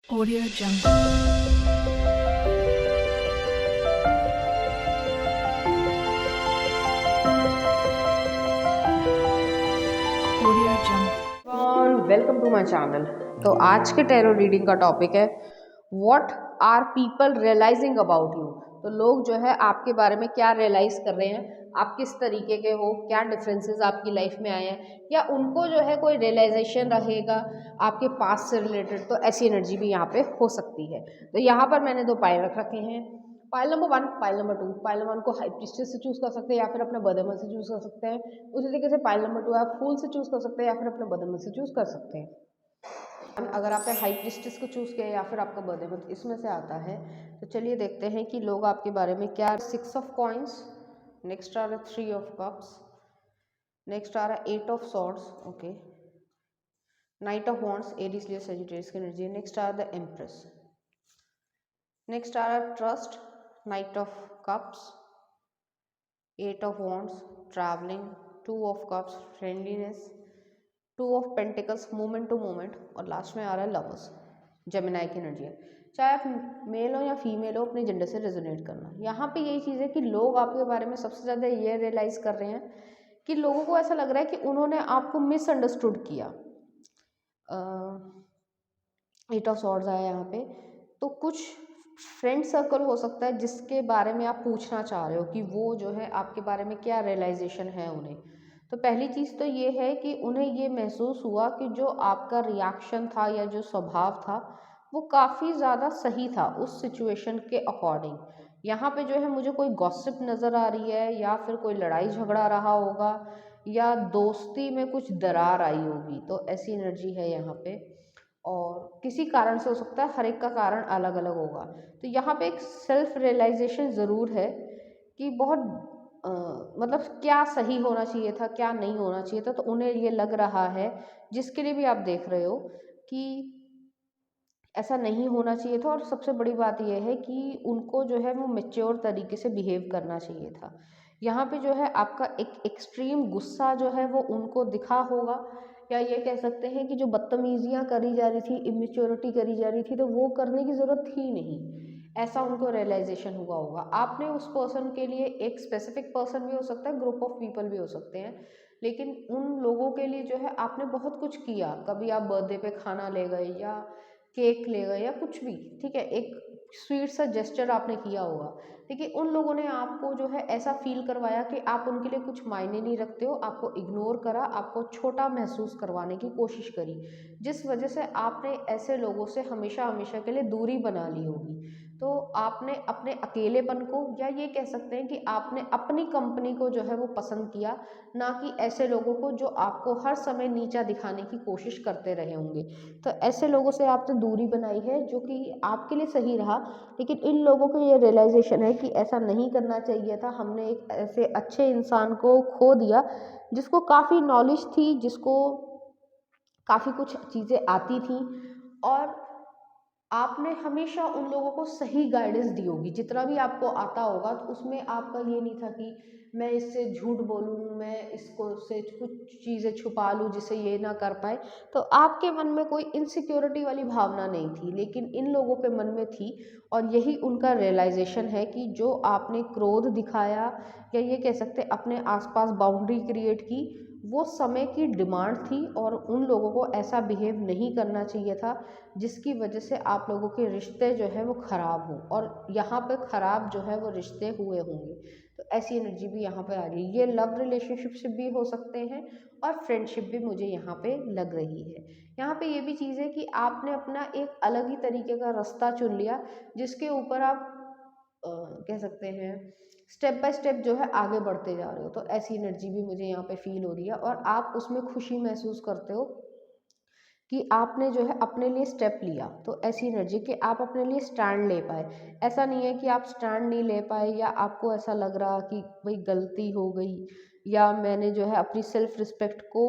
Audio Jungle. Audio Jungle. Welcome to my channel. तो आज के टैरो रीडिंग का टॉपिक है what are people realizing about you. तो लोग जो है आपके बारे में क्या रियलाइज कर रहे हैं, आप किस तरीके के हो, क्या डिफरेंसेस आपकी लाइफ में आए हैं, या उनको जो है कोई रियलाइजेशन रहेगा आपके पास्ट से रिलेटेड। तो ऐसी एनर्जी भी यहाँ पे हो सकती है। तो यहाँ पर मैंने दो पाइल रख रखे हैं, pile number 1, pile number 2। Pile number 1 को हाई प्रीस्टेस से चूज कर सकते हैं या फिर अपने बर्थ मंथ से चूज कर सकते हैं। उसी तरीके से पाइल नंबर 2 आप फूल से चूज कर सकते हैं या फिर अपने बर्थ मंथ से चूज कर सकते हैं। अगर आपने हाई प्रीस्टेस को चूज किया या फिर आपका बर्थ मंथ इसमें से आता है, तो चलिए देखते हैं कि लोग आपके बारे में क्या। 6 ऑफ कॉइंस, नेक्स्ट आ रहा 3 ऑफ कप्स, नेक्स्ट आ रहा 8 of swords, okay, knight of wands, Aries Leo Sagittarius की एनर्जी। नेक्स्ट आ रहा द एम्प्रेस, नेक्स्ट आ रहा trust, knight of cups, 8 of wands, travelling, 2 of cups, friendliness, 2 of pentacles, movement to movement, और last में आ रहा है लवर्स, जेमिनाई की एनर्जी है। चाहे आप मेल हो या फीमेल हो, अपने जेंडर से रेजोनेट करना। यहाँ पे यही चीज़ है कि लोग आपके बारे में सबसे ज़्यादा ये रियलाइज़ कर रहे हैं कि लोगों को ऐसा लग रहा है कि उन्होंने आपको मिसअंडरस्टूड किया। 8 ऑफ सॉर्ड्स आया यहाँ पे। तो कुछ फ्रेंड सर्कल हो सकता है जिसके बारे में आप पूछना चाह रहे हो कि वो जो है आपके बारे में क्या रियलाइजेशन है उन्हें। तो पहली चीज़ तो ये है कि उन्हें ये महसूस हुआ कि जो आपका रिएक्शन था या जो स्वभाव था वो काफ़ी ज़्यादा सही था उस सिचुएशन के अकॉर्डिंग। यहाँ पे जो है मुझे कोई गॉसिप नज़र आ रही है, या फिर कोई लड़ाई झगड़ा रहा होगा, या दोस्ती में कुछ दरार आई होगी। तो ऐसी एनर्जी है यहाँ पे, और किसी कारण से हो सकता है, हर एक का कारण अलग अलग होगा। तो यहाँ पे एक सेल्फ रियलाइजेशन ज़रूर है कि बहुत मतलब क्या सही होना चाहिए था, क्या नहीं होना चाहिए था। तो उन्हें ये लग रहा है, जिसके लिए भी आप देख रहे हो, कि ऐसा नहीं होना चाहिए था। और सबसे बड़ी बात यह है कि उनको जो है वो मैच्योर तरीके से बिहेव करना चाहिए था। यहाँ पे जो है आपका एक एक्सट्रीम गुस्सा जो है वो उनको दिखा होगा, या ये कह सकते हैं कि जो बदतमीजियाँ करी जा रही थी, इमेच्योरिटी करी जा रही थी, तो वो करने की ज़रूरत थी नहीं, ऐसा उनको रियलाइजेशन हुआ होगा। आपने उस पर्सन के लिए, एक स्पेसिफिक पर्सन भी हो सकता है, ग्रुप ऑफ पीपल भी हो सकते हैं, लेकिन उन लोगों के लिए जो है आपने बहुत कुछ किया। कभी आप बर्थडे पे खाना ले गए, या केक ले गए, या कुछ भी, ठीक है, एक स्वीट सा जेस्चर आपने किया होगा। देखिए उन लोगों ने आपको जो है ऐसा फील करवाया कि आप उनके लिए कुछ मायने नहीं रखते हो, आपको इग्नोर करा, आपको छोटा महसूस करवाने की कोशिश करी, जिस वजह से आपने ऐसे लोगों से हमेशा हमेशा के लिए दूरी बना ली होगी। तो आपने अपने अकेलेपन को, या ये कह सकते हैं कि आपने अपनी कंपनी को जो है वो पसंद किया, ना कि ऐसे लोगों को जो आपको हर समय नीचा दिखाने की कोशिश करते रहे होंगे। तो ऐसे लोगों से आपने दूरी बनाई है, जो कि आपके लिए सही रहा। लेकिन इन लोगों को ये रियलाइजेशन है कि ऐसा नहीं करना चाहिए था, हमने एक ऐसे अच्छे इंसान को खो दिया जिसको काफ़ी नॉलेज थी, जिसको काफ़ी कुछ चीज़ें आती थी, और आपने हमेशा उन लोगों को सही गाइडेंस दी होगी। जितना भी आपको आता होगा, तो उसमें आपका ये नहीं था कि मैं इससे झूठ बोलूँ, मैं इसको से कुछ चीज़ें छुपा लूँ जिससे ये ना कर पाए। तो आपके मन में कोई इनसिक्योरिटी वाली भावना नहीं थी, लेकिन इन लोगों के मन में थी। और यही उनका रियलाइजेशन है कि जो आपने क्रोध दिखाया, या ये कह सकते अपने आसपास बाउंड्री क्रिएट की, वो समय की डिमांड थी, और उन लोगों को ऐसा बिहेव नहीं करना चाहिए था, जिसकी वजह से आप लोगों के रिश्ते जो है वो ख़राब हों, और यहाँ पे ख़राब जो है वो रिश्ते हुए होंगे। तो ऐसी एनर्जी भी यहाँ पे आ रही है। ये लव रिलेशनशिप भी हो सकते हैं, और फ्रेंडशिप भी मुझे यहाँ पे लग रही है। यहाँ पे ये भी चीज़ है कि आपने अपना एक अलग ही तरीके का रास्ता चुन लिया, जिसके ऊपर आप कह सकते हैं स्टेप बाय स्टेप जो है आगे बढ़ते जा रहे हो। तो ऐसी एनर्जी भी मुझे यहाँ पे फील हो रही है, और आप उसमें खुशी महसूस करते हो कि आपने जो है अपने लिए स्टेप लिया। तो ऐसी एनर्जी कि आप अपने लिए स्टैंड ले पाए। ऐसा नहीं है कि आप स्टैंड नहीं ले पाए, या आपको ऐसा लग रहा कि भाई गलती हो गई, या मैंने जो है अपनी सेल्फ रिस्पेक्ट को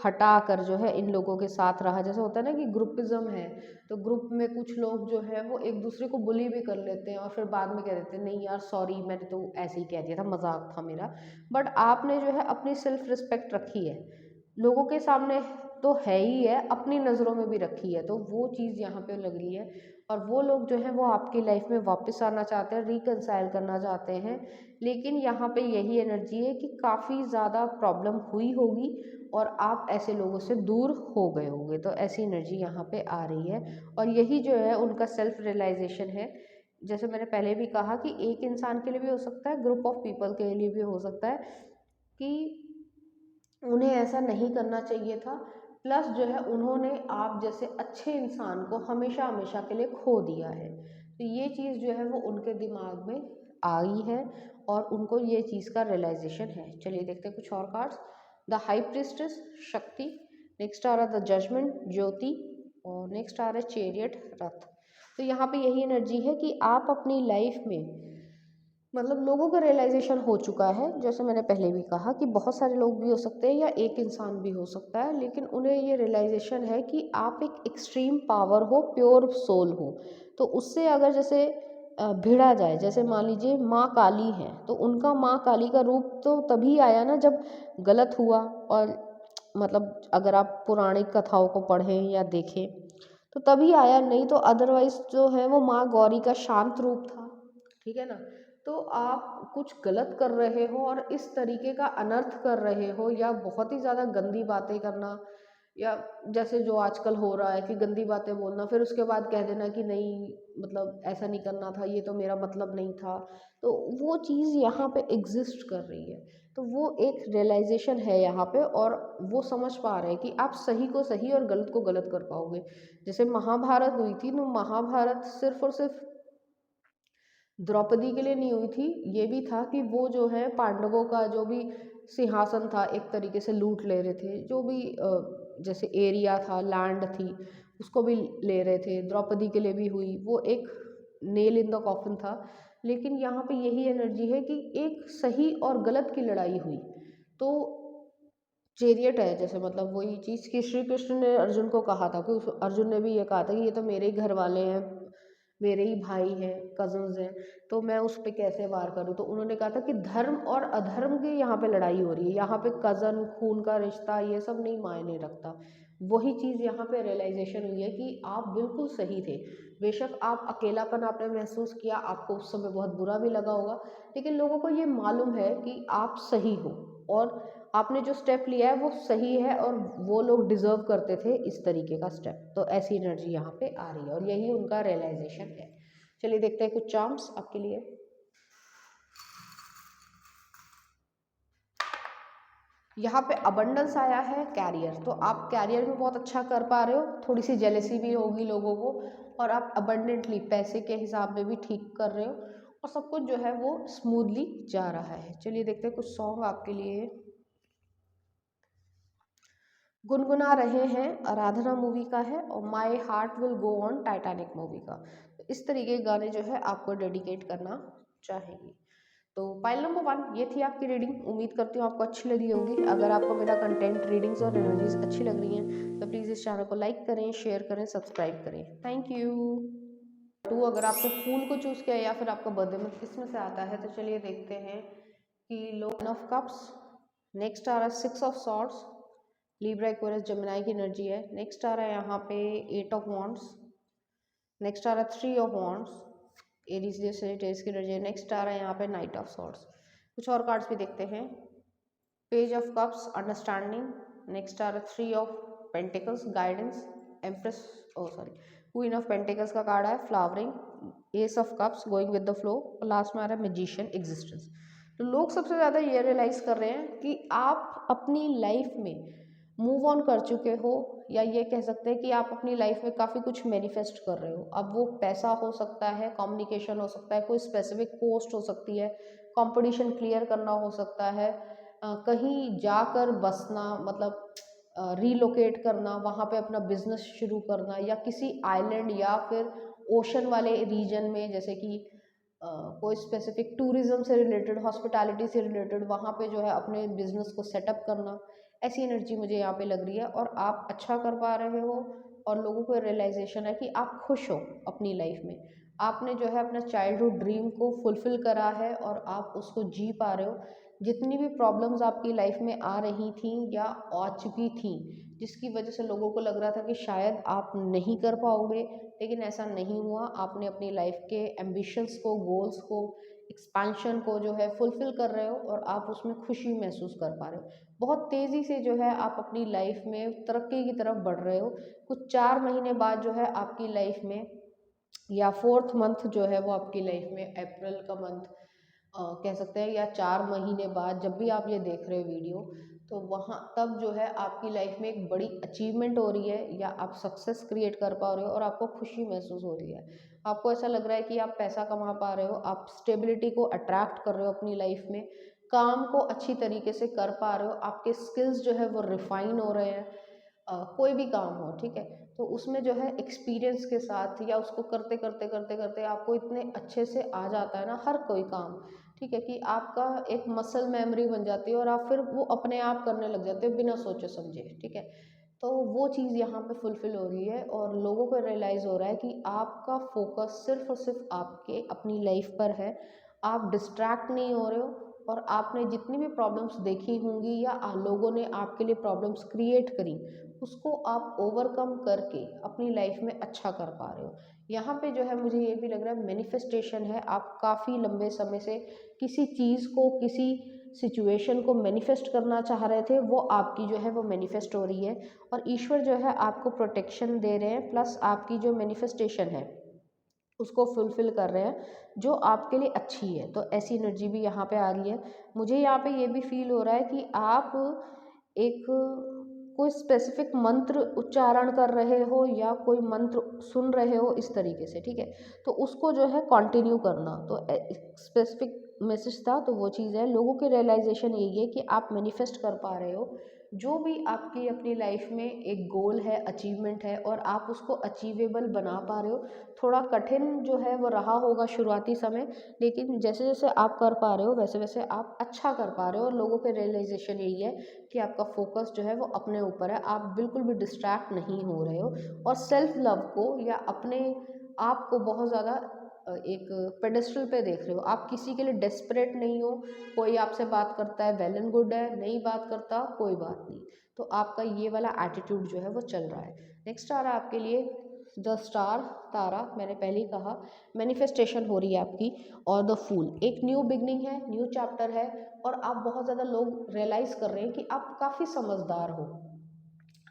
हटा कर जो है इन लोगों के साथ रहा। जैसे होता है ना कि ग्रुपिज्म है, तो ग्रुप में कुछ लोग जो है वो एक दूसरे को बुली भी कर लेते हैं, और फिर बाद में कह देते हैं नहीं यार सॉरी, मैंने तो ऐसे ही कह दिया था, मजाक था मेरा। बट आपने जो है अपनी सेल्फ रिस्पेक्ट रखी है, लोगों के सामने तो है ही है, अपनी नज़रों में भी रखी है, तो वो चीज़ यहाँ पे लग रही है। और वो लोग जो हैं वो आपकी लाइफ में वापस आना चाहते हैं, रिकंसाइल करना चाहते हैं, लेकिन यहाँ पे यही एनर्जी है कि काफ़ी ज़्यादा प्रॉब्लम हुई होगी और आप ऐसे लोगों से दूर हो गए होंगे, तो ऐसी एनर्जी यहाँ पे आ रही है। और यही जो है उनका सेल्फ रियलाइजेशन है। जैसे मैंने पहले भी कहा कि एक इंसान के लिए भी हो सकता है, ग्रुप ऑफ पीपल के लिए भी हो सकता है कि उन्हें ऐसा नहीं करना चाहिए था, प्लस जो है उन्होंने आप जैसे अच्छे इंसान को हमेशा हमेशा के लिए खो दिया है, तो ये चीज़ जो है वो उनके दिमाग में आई है और उनको ये चीज़ का रियलाइजेशन है। चलिए देखते हैं कुछ और कार्ड्स। द हाई प्रिस्टेस शक्ति, नेक्स्ट आ रहा द जजमेंट ज्योति, और नेक्स्ट आ रहा है चेरियट रथ। तो यहाँ पे यही एनर्जी है कि आप अपनी लाइफ में मतलब लोगों का रियलाइजेशन हो चुका है। जैसे मैंने पहले भी कहा कि बहुत सारे लोग भी हो सकते हैं या एक इंसान भी हो सकता है, लेकिन उन्हें ये रियलाइजेशन है कि आप एक एक्सट्रीम पावर हो, प्योर सोल हो, तो उससे अगर जैसे भिड़ा जाए, जैसे मान लीजिए माँ काली है, तो उनका माँ काली का रूप तो तभी आया ना जब गलत हुआ। और मतलब अगर आप पौराणिक कथाओं को पढ़ें या देखें तो तभी आया, नहीं तो अदरवाइज जो है वो माँ गौरी का शांत रूप था, ठीक है ना। तो आप कुछ गलत कर रहे हो और इस तरीके का अनर्थ कर रहे हो या बहुत ही ज़्यादा गंदी बातें करना, या जैसे जो आजकल हो रहा है कि गंदी बातें बोलना फिर उसके बाद कह देना कि नहीं मतलब ऐसा नहीं करना था, ये तो मेरा मतलब नहीं था, तो वो चीज़ यहाँ पे एग्जिस्ट कर रही है। तो वो एक रियलाइजेशन है यहाँ पे, और वो समझ पा रहे हैं कि आप सही को सही और गलत को गलत कर पाओगे। जैसे महाभारत हुई थी, तो महाभारत सिर्फ और सिर्फ द्रौपदी के लिए नहीं हुई थी, ये भी था कि वो जो है पांडवों का जो भी सिंहासन था एक तरीके से लूट ले रहे थे, जो भी जैसे एरिया था, लैंड थी, उसको भी ले रहे थे। द्रौपदी के लिए भी हुई, वो एक नेल इन द कॉफिन था। लेकिन यहाँ पे यही एनर्जी है कि एक सही और गलत की लड़ाई हुई, तो चेरियट है जैसे मतलब वही चीज़ कि श्री कृष्ण ने अर्जुन को कहा था कि अर्जुन ने भी ये कहा था कि ये तो मेरे ही घर वाले हैं, मेरे ही भाई हैं, कजन्स हैं, तो मैं उस पर कैसे वार करूं। तो उन्होंने कहा था कि धर्म और अधर्म की यहाँ पे लड़ाई हो रही है, यहाँ पे कज़न खून का रिश्ता ये सब नहीं मायने रखता। वही चीज़ यहाँ पे रियलाइजेशन हुई है कि आप बिल्कुल सही थे। बेशक आप अकेलापन आपने महसूस किया, आपको उस समय बहुत बुरा भी लगा होगा, लेकिन लोगों को ये मालूम है कि आप सही हो और आपने जो स्टेप लिया है वो सही है, और वो लोग डिजर्व करते थे इस तरीके का स्टेप। तो ऐसी एनर्जी यहाँ पे आ रही है और यही उनका रियलाइजेशन है। चलिए देखते हैं कुछ चार्म्स आपके लिए। यहाँ पे अबंडेंस आया है, कैरियर, तो आप कैरियर में बहुत अच्छा कर पा रहे हो, थोड़ी सी जेलेसी भी होगी लोगों को, और आप अबंडेंटली पैसे के हिसाब में भी ठीक कर रहे हो और सब कुछ जो है वो स्मूथली जा रहा है। चलिए देखते हैं कुछ सॉन्ग आपके लिए गुनगुना रहे हैं। आराधना मूवी का है और my heart will go on Titanic movie का। तो इस तरीके के गाने जो है आपको डेडिकेट करना चाहेंगे। तो पाइल नंबर 1 ये थी आपकी रीडिंग। उम्मीद करती हूँ आपको अच्छी लगी होगी। अगर आपको मेरा कंटेंट, रीडिंग्स और एनर्जीज अच्छी लग रही हैं तो प्लीज़ इस चैनल को लाइक करें, शेयर करें, सब्सक्राइब करें। Thank you. टू अगर आपको फूल को चूज़ किया या फिर आपका बर्थडे मंथ किस में से आता है, तो चलिए देखते हैं कि लो ऑफ कप्स, नेक्स्ट आ रहा है 6 of swords, Libra Aquarius Gemini की एनर्जी है। नेक्स्ट आ रहा है यहाँ पे 8 ऑफ वॉन्ड्स, नेक्स्ट आ रहा है 3 ऑफ वॉन्ड्स, एरीज जैसे डेज की एनर्जी है। नेक्स्ट आ रहा है यहाँ पे नाइट ऑफ सॉर्ड्स। कुछ और कार्ड्स भी देखते हैं। Page of cups, understanding, next आ रहा है 3 of pentacles, guidance, empress, oh sorry queen of pentacles का कार्ड है, flowering, ace of cups, going with the flow, और लास्ट में आ रहा है मैजिशियन, एग्जिस्टेंस। तो लोग सबसे ज़्यादा ये रियलाइज़ कर रहे हैं कि आप अपनी लाइफ में मूव ऑन कर चुके हो, या ये कह सकते हैं कि आप अपनी लाइफ में काफ़ी कुछ मैनिफेस्ट कर रहे हो। अब वो पैसा हो सकता है, कम्युनिकेशन हो सकता है, कोई स्पेसिफिक पोस्ट हो सकती है, कंपटीशन क्लियर करना हो सकता है, कहीं जाकर बसना मतलब रीलोकेट करना, वहाँ पे अपना बिजनेस शुरू करना, या किसी आइलैंड या फिर ओशन वाले रीजन में, जैसे कि कोई स्पेसिफिक टूरिज्म से रिलेटेड, हॉस्पिटैलिटी से रिलेटेड, वहाँ पे जो है अपने बिजनेस को सेटअप करना। ऐसी एनर्जी मुझे यहाँ पे लग रही है और आप अच्छा कर पा रहे हो, और लोगों को रियलाइजेशन है कि आप खुश हो अपनी लाइफ में। आपने जो है अपना चाइल्डहुड ड्रीम को फुलफिल करा है और आप उसको जी पा रहे हो। जितनी भी प्रॉब्लम्स आपकी लाइफ में आ रही थी या आ चुकी थी, जिसकी वजह से लोगों को लग रहा था कि शायद आप नहीं कर पाओगे, लेकिन ऐसा नहीं हुआ। आपने अपनी लाइफ के एम्बिशंस को, गोल्स को, एक्सपेंशन को जो है फुलफ़िल कर रहे हो और आप उसमें खुशी महसूस कर पा रहे हो। बहुत तेज़ी से जो है आप अपनी लाइफ में तरक्की की तरफ बढ़ रहे हो। कुछ 4 महीने बाद जो है आपकी लाइफ में, या 4th मंथ जो है वो आपकी लाइफ में, अप्रैल का मंथ कह सकते हैं, या 4 महीने बाद जब भी आप ये देख रहे हो वीडियो, तो वहाँ तब जो है आपकी लाइफ में एक बड़ी अचीवमेंट हो रही है, या आप सक्सेस क्रिएट कर पा रहे हो और आपको खुशी महसूस हो रही है। आपको ऐसा लग रहा है कि आप पैसा कमा पा रहे हो, आप स्टेबिलिटी को अट्रैक्ट कर रहे हो अपनी लाइफ में, काम को अच्छी तरीके से कर पा रहे हो, आपके स्किल्स जो है वो रिफाइन हो रहे हैं। कोई भी काम हो, ठीक है, तो उसमें जो है एक्सपीरियंस के साथ, या उसको करते करते करते करते आपको इतने अच्छे से आ जाता है ना हर कोई काम, ठीक है, कि आपका एक मसल मेमोरी बन जाती है और आप फिर वो अपने आप करने लग जाते हो बिना सोचे समझे, ठीक है। तो वो चीज़ यहाँ पे फुलफ़िल हो रही है और लोगों को रियलाइज़ हो रहा है कि आपका फोकस सिर्फ़ और सिर्फ आपके अपनी लाइफ पर है। आप डिस्ट्रैक्ट नहीं हो रहे हो, और आपने जितनी भी प्रॉब्लम्स देखी होंगी, या लोगों ने आपके लिए प्रॉब्लम्स क्रिएट करी, उसको आप ओवरकम करके अपनी लाइफ में अच्छा कर पा रहे हो। यहाँ पे जो है मुझे ये भी लग रहा है मैनिफेस्टेशन है। आप काफ़ी लंबे समय से किसी चीज़ को, किसी सिचुएशन को मैनिफेस्ट करना चाह रहे थे, वो आपकी जो है वो मैनिफेस्ट हो रही है, और ईश्वर जो है आपको प्रोटेक्शन दे रहे हैं, प्लस आपकी जो मैनिफेस्टेशन है उसको फुलफ़िल कर रहे हैं, जो आपके लिए अच्छी है। तो ऐसी एनर्जी भी यहाँ पे आ रही है। मुझे यहाँ पे ये भी फ़ील हो रहा है कि आप एक कोई स्पेसिफ़िक मंत्र उच्चारण कर रहे हो, या कोई मंत्र सुन रहे हो इस तरीके से, ठीक है? तो उसको जो है कंटिन्यू करना। तो स्पेसिफ़िक मैसेज था, तो वो चीज़ है। लोगों की रियलाइज़ेशन यही है कि आप मैनिफेस्ट कर पा रहे हो, जो भी आपकी अपनी लाइफ में एक गोल है, अचीवमेंट है, और आप उसको अचीवेबल बना पा रहे हो। थोड़ा कठिन जो है वो रहा होगा शुरुआती समय, लेकिन जैसे जैसे आप कर पा रहे हो वैसे वैसे आप अच्छा कर पा रहे हो, और लोगों के रियलाइजेशन यही है कि आपका फोकस जो है वो अपने ऊपर है, आप बिल्कुल भी डिस्ट्रैक्ट नहीं हो रहे हो, और सेल्फ लव को, या अपने आप को बहुत ज़्यादा एक पेडेस्टल पे देख रहे हो। आप किसी के लिए डेस्परेट नहीं हो। कोई आपसे बात करता है वेल एंड गुड है, नहीं बात करता कोई बात नहीं। तो आपका ये वाला एटीट्यूड जो है वो चल रहा है। नेक्स्ट आ रहा है आपके लिए द स्टार, तारा। मैंने पहले ही कहा मैनिफेस्टेशन हो रही है आपकी। और द फूल, एक न्यू बिगनिंग है, न्यू चैप्टर है, और आप बहुत ज़्यादा लोग रियलाइज़ कर रहे हैं कि आप काफ़ी समझदार हो।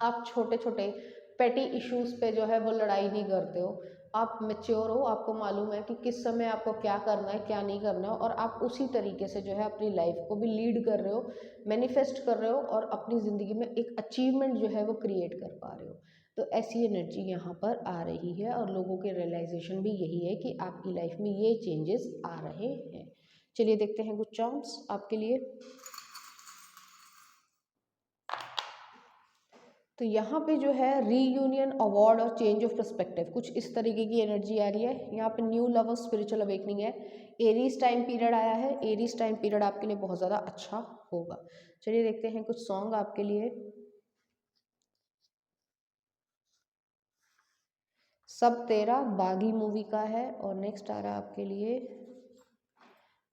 आप छोटे छोटे पेटी इश्यूज़ पे जो है वो लड़ाई नहीं करते हो। आप मैच्योर हो, आपको मालूम है कि किस समय आपको क्या करना है, क्या नहीं करना है, और आप उसी तरीके से जो है अपनी लाइफ को भी लीड कर रहे हो, मैनिफेस्ट कर रहे हो, और अपनी ज़िंदगी में एक अचीवमेंट जो है वो क्रिएट कर पा रहे हो। तो ऐसी एनर्जी यहाँ पर आ रही है, और लोगों के रियलाइजेशन भी यही है कि आपकी लाइफ में ये चेंजेस आ रहे हैं। चलिए देखते हैं कुछ चार्म्स आपके लिए। तो यहाँ पे जो है रीयूनियन, अवार्ड और चेंज ऑफ पर्सपेक्टिव, कुछ इस तरीके की एनर्जी आ रही है। यहाँ पे न्यू लव और स्पिरिचुअल अवेकनिंग है। एरीज टाइम पीरियड आया है। एरीज टाइम पीरियड आपके लिए बहुत ज़्यादा अच्छा होगा। चलिए देखते हैं कुछ सॉन्ग आपके लिए। सब तेरा, बागी मूवी का है। और नेक्स्ट आ रहा है आपके लिए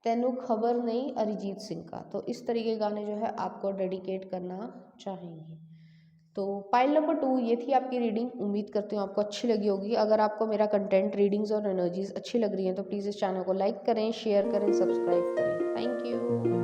तेनू खबर नहीं, अरिजीत सिंह का। तो इस तरीके के गाने जो है आपको डेडिकेट करना चाहेंगे। तो पाइल नंबर 2 ये थी आपकी रीडिंग। उम्मीद करती हूँ आपको अच्छी लगी होगी। अगर आपको मेरा कंटेंट, रीडिंग्स और एनर्जीज अच्छी लग रही हैं तो प्लीज़ इस चैनल को लाइक करें, शेयर करें, सब्सक्राइब करें। Thank you.